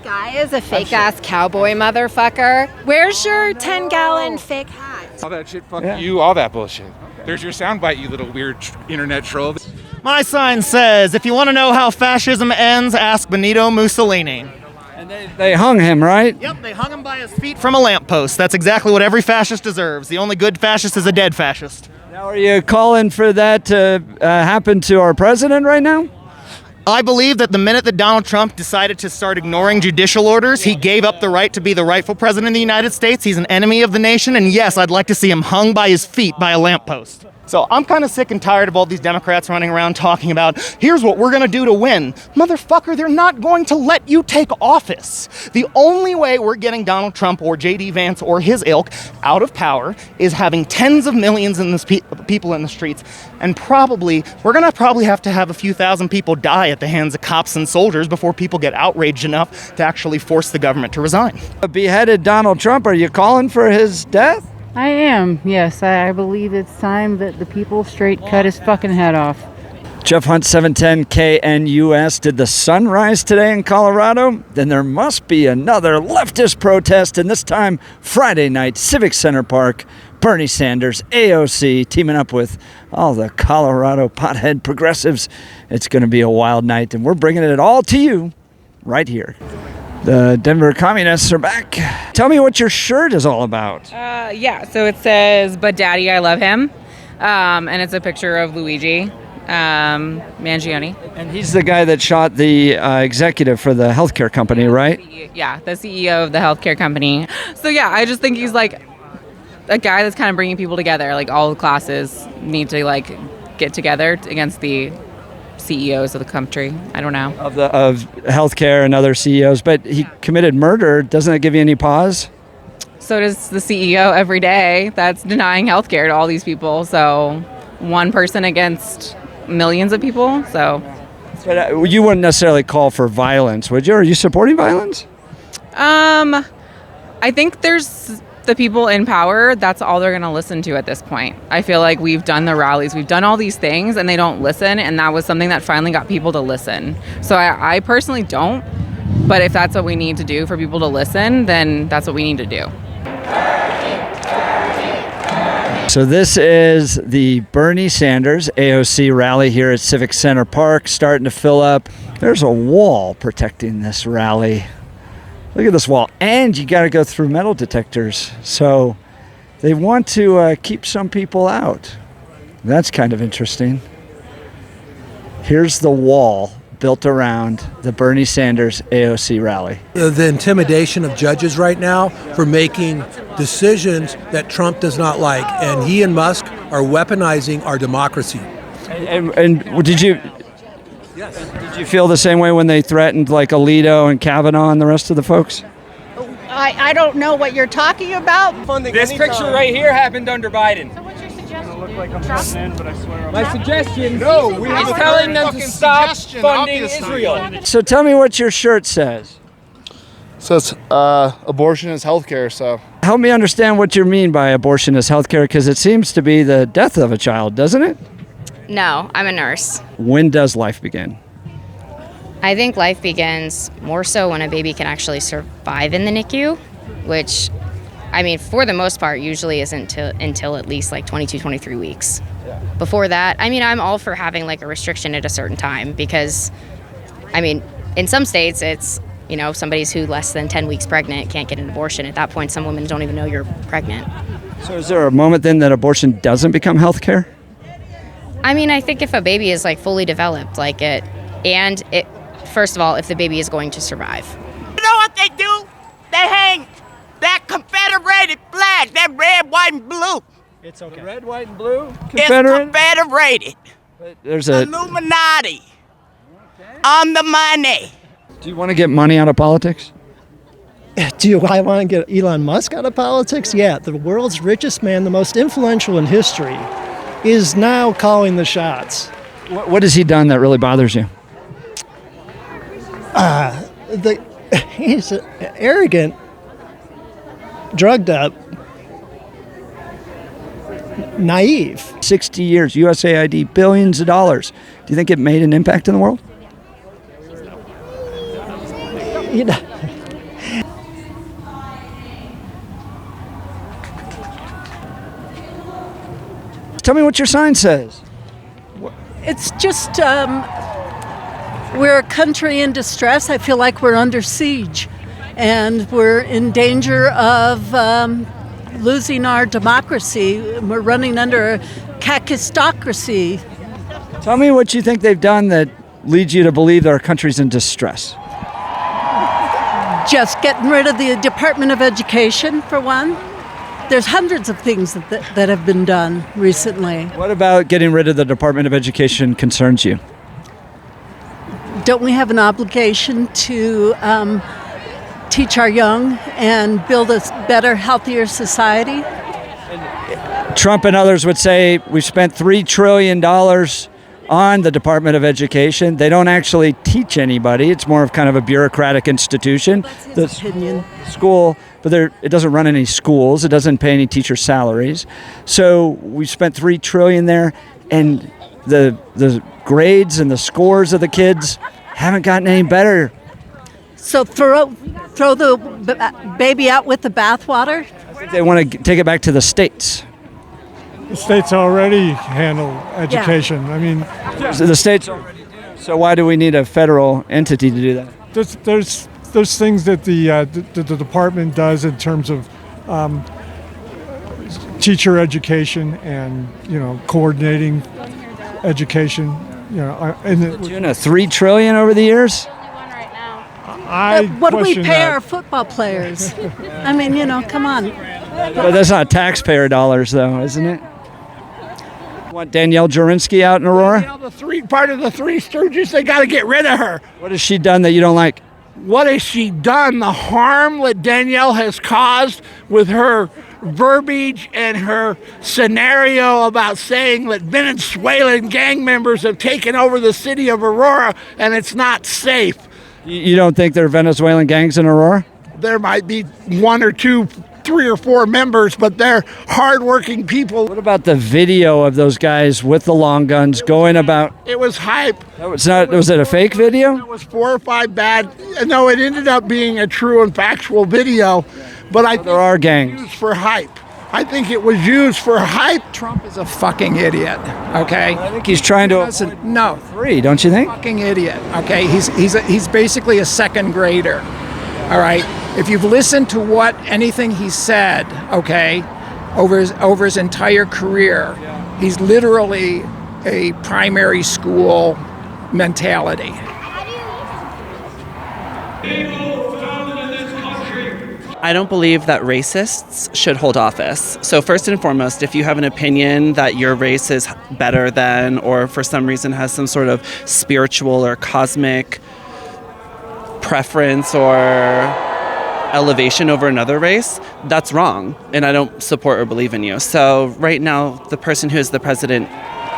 guy is a fake-ass cowboy motherfucker. Where's your 10-gallon fake hat? All that shit, fuck you, all that bullshit. Okay. There's your soundbite, you little weird internet troll. My sign says, if you want to know how fascism ends, ask Benito Mussolini. And they hung him, right? Yep, they hung him by his feet from a lamppost. That's exactly what every fascist deserves. The only good fascist is a dead fascist. Now, are you calling for that to happen to our president right now? I believe that the minute that Donald Trump decided to start ignoring judicial orders, he gave up the right to be the rightful president of the United States. He's an enemy of the nation, and yes, I'd like to see him hung by his feet by a lamppost. So I'm kind of sick and tired of all these Democrats running around talking about, here's what we're going to do to win. Motherfucker, they're not going to let you take office. The only way we're getting Donald Trump or J.D. Vance or his ilk out of power is having tens of millions in people in the streets. And we're going to have to have a few thousand people die at the hands of cops and soldiers before people get outraged enough to actually force the government to resign. Beheaded Donald Trump, are you calling for his death? I am, yes. I believe it's time that the people straight cut his fucking head off. Jeff Hunt, 710 KNUS. Did the sun rise today in Colorado? Then there must be another leftist protest, and this time Friday night, Civic Center Park. Bernie Sanders, AOC, teaming up with all the Colorado pothead progressives. It's going to be a wild night, and we're bringing it all to you right here. The Denver Communists are back. Tell me what your shirt is all about. So it says, "But Daddy, I love him." And it's a picture of Luigi Mangione. And he's the guy that shot the executive for the healthcare company, right? Yeah, the CEO of the healthcare company. So yeah, I just think he's like a guy that's kind of bringing people together. Like all the classes need to like get together against the CEOs of the country. I don't know. Of healthcare and other CEOs, but he committed murder. Doesn't that give you any pause? So does the CEO every day that's denying healthcare to all these people. So one person against millions of people. So but, you wouldn't necessarily call for violence, would you? Are you supporting violence? I think there's the people in power, that's all they're going to listen to at this point. I feel like we've done the rallies, we've done all these things, and they don't listen, and that was something that finally got people to listen. So I personally don't, but if that's what we need to do for people to listen, then that's what we need to do. So this is the Bernie Sanders AOC rally here at Civic Center Park, starting to fill up. There's a wall protecting this rally. Look at this wall, and you got to go through metal detectors. So they want to keep some people out. That's kind of interesting. Here's the wall built around the Bernie Sanders AOC rally. The intimidation of judges right now for making decisions that Trump does not like, and he and Musk are weaponizing our democracy. And did you... Yes. Did you feel the same way when they threatened like Alito and Kavanaugh and the rest of the folks? I don't know what you're talking about. This picture right here happened under Biden. So what's your suggestion? Look like I'm in, but I swear my suggestion is telling them to stop funding Israel. So tell me what your shirt says. It says abortion is healthcare. So help me understand what you mean by abortion is healthcare, because it seems to be the death of a child, doesn't it? No, I'm a nurse. When does life begin? I think life begins more so when a baby can actually survive in the NICU, which, I mean, for the most part, usually isn't until at least like 22, 23 weeks. Yeah. Before that, I mean, I'm all for having like a restriction at a certain time because, I mean, in some states, it's, you know, somebody's who less than 10 weeks pregnant can't get an abortion. At that point, some women don't even know you're pregnant. So is there a moment then that abortion doesn't become health care? I mean, I think if a baby is like fully developed, like it, first of all, if the baby is going to survive. You know what they do? They hang that Confederated flag, that red, white, and blue. It's okay. The red, white, and blue? It's Confederated. There's Illuminati. Okay. On the money. Do you want to get money out of politics? Do I want to get Elon Musk out of politics? Yeah, the world's richest man, the most influential in history, is now calling the shots. What has he done that really bothers you? He's arrogant, drugged up, naive. 60 years, USAID, billions of dollars. Do you think it made an impact in the world? You know, Tell me what your sign says. It's just, we're a country in distress. I feel like we're under siege, and we're in danger of losing our democracy. We're running under a kakistocracy. Tell me what you think they've done that leads you to believe that our country's in distress. Just getting rid of the Department of Education, for one. There's hundreds of things that have been done recently. What about getting rid of the Department of Education concerns you? Don't we have an obligation to teach our young and build a better, healthier society? Trump and others would say we've spent $3 trillion on the Department of Education. They don't actually teach anybody. It's more of kind of a bureaucratic institution. That's his opinion. School, but it doesn't run any schools. It doesn't pay any teacher salaries. So we spent $3 trillion there, and the grades and the scores of the kids haven't gotten any better. So throw the baby out with the bathwater? I think they want to take it back to the states. The states already handle education. Yeah. I mean, So the states already do. So why do we need a federal entity to do that? there's things that the department does in terms of teacher education and coordinating education. Doing a $3 trillion over the years. What do we pay our football players? I mean, come on. But that's not taxpayer dollars, though, isn't it? Want Danielle Jurinsky out in Aurora? Part of the Three Stooges, they got to get rid of her. What has she done that you don't like? What has she done? The harm that Danielle has caused with her verbiage and her scenario about saying that Venezuelan gang members have taken over the city of Aurora and it's not safe. You don't think there are Venezuelan gangs in Aurora? There might be one or two, 3 or 4 members, but they're hardworking people. What about the video of those guys with the long guns going about? It was hype. Was it a fake video? It was 4 or 5 bad. No, it ended up being a true and factual video, but I think there are gangs used for hype. I think it was used for hype. Trump is a fucking idiot. Okay. I think he's trying to no free. Don't you think? Fucking idiot. Okay. He's basically a second grader. All right. If you've listened to anything he said, okay, over his entire career, he's literally a primary school mentality. I don't believe that racists should hold office. So first and foremost, if you have an opinion that your race is better than, or for some reason has some sort of spiritual or cosmic preference or elevation over another race, that's wrong. And I don't support or believe in you. So right now, the person who is the president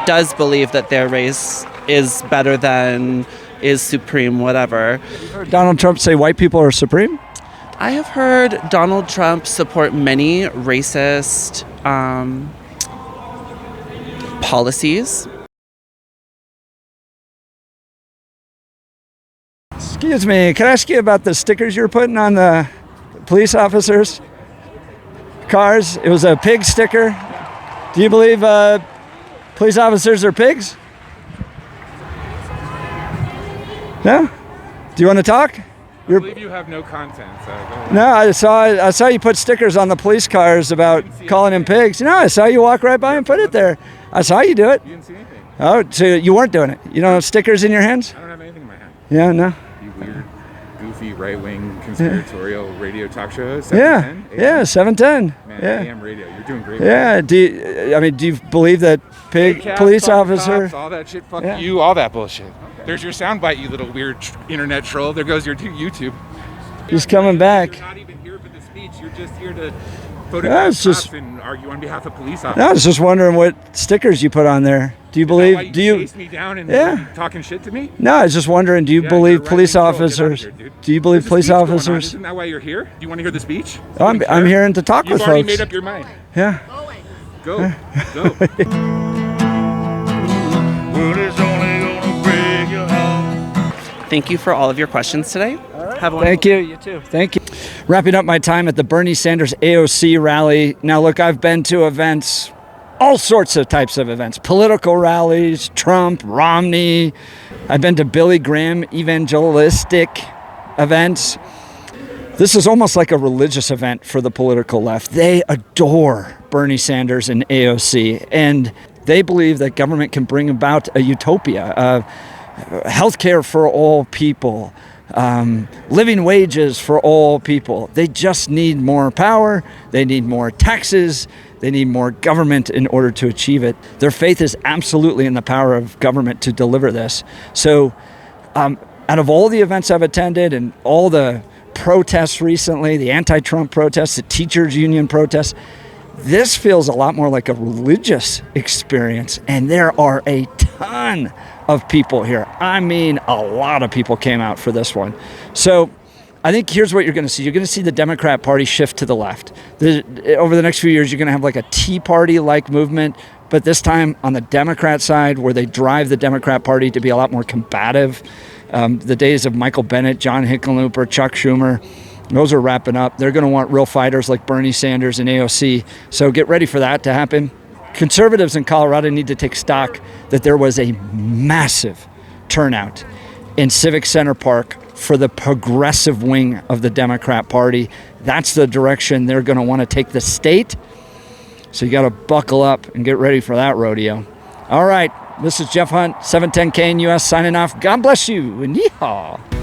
does believe that their race is better than, is supreme, whatever. You heard Donald Trump say white people are supreme? I have heard Donald Trump support many racist policies. Excuse me, can I ask you about the stickers you're putting on the police officers' cars? It was a pig sticker. Do you believe police officers are pigs? No? Do you want to talk? I believe you have no content, so go ahead. No, I saw you put stickers on the police cars about calling them pigs. I saw you walk right by and put it there. I saw you do it. You didn't see anything. Oh, so you weren't doing it. You don't have stickers in your hands? I don't have anything in my hand. Yeah, no. You weird, goofy, right-wing, conspiratorial radio talk show. 710? Yeah, 710. Man, Yeah. AM radio. You're doing great. Yeah. Do you believe that police officer? Cops, all that shit. Fuck Yeah. you. All that bullshit. There's your soundbite, you little weird internet troll. There goes your YouTube. He's coming back. You're not even here for the speech. You're just here to Yeah, photograph it's just- cops and argue on behalf of police No, I officers. was just wondering what stickers you put on there. Do you believe? Why you Do you? chased me down and Yeah. talking shit to me? No, I was just wondering. Do you Yeah, believe you're a police right-wing troll. Get outta officers? here, dude. Do you believe There's a police speech going on. officers? Isn't that why you're here? Do you want to hear the speech? Oh, I'm here to talk You've with already folks. made up your mind. Yeah. Go. Go. Thank you for all of your questions today. Have a Thank you. You too. Thank you. Wrapping up my time at the Bernie Sanders AOC rally. Now, look, I've been to events, all sorts of types of events, political rallies, Trump, Romney. I've been to Billy Graham evangelistic events. This is almost like a religious event for the political left. They adore Bernie Sanders and AOC, and they believe that government can bring about a utopia, healthcare for all people, living wages for all people. They just need more power. They need more taxes. They need more government in order to achieve it. Their faith is absolutely in the power of government to deliver this. So out of all the events I've attended and all the protests recently, the anti-Trump protests, the teachers union protests, this feels a lot more like a religious experience. And there are a ton of people here. I mean, a lot of people came out for this one. So I think here's what you're going to see. You're going to see the Democrat Party shift to the left. Over the next few years, you're going to have like a Tea Party-like movement, but this time on the Democrat side, where they drive the Democrat Party to be a lot more combative. The days of Michael Bennet, John Hickenlooper, Chuck Schumer, those are wrapping up. They're going to want real fighters like Bernie Sanders and AOC. So get ready for that to happen. Conservatives in Colorado need to take stock that there was a massive turnout in Civic Center Park for the progressive wing of the Democrat Party. That's the direction they're going to want to take the state. So you got to buckle up and get ready for that rodeo. All right, this is Jeff Hunt, 710 KNUS signing off. God bless you and yeehaw.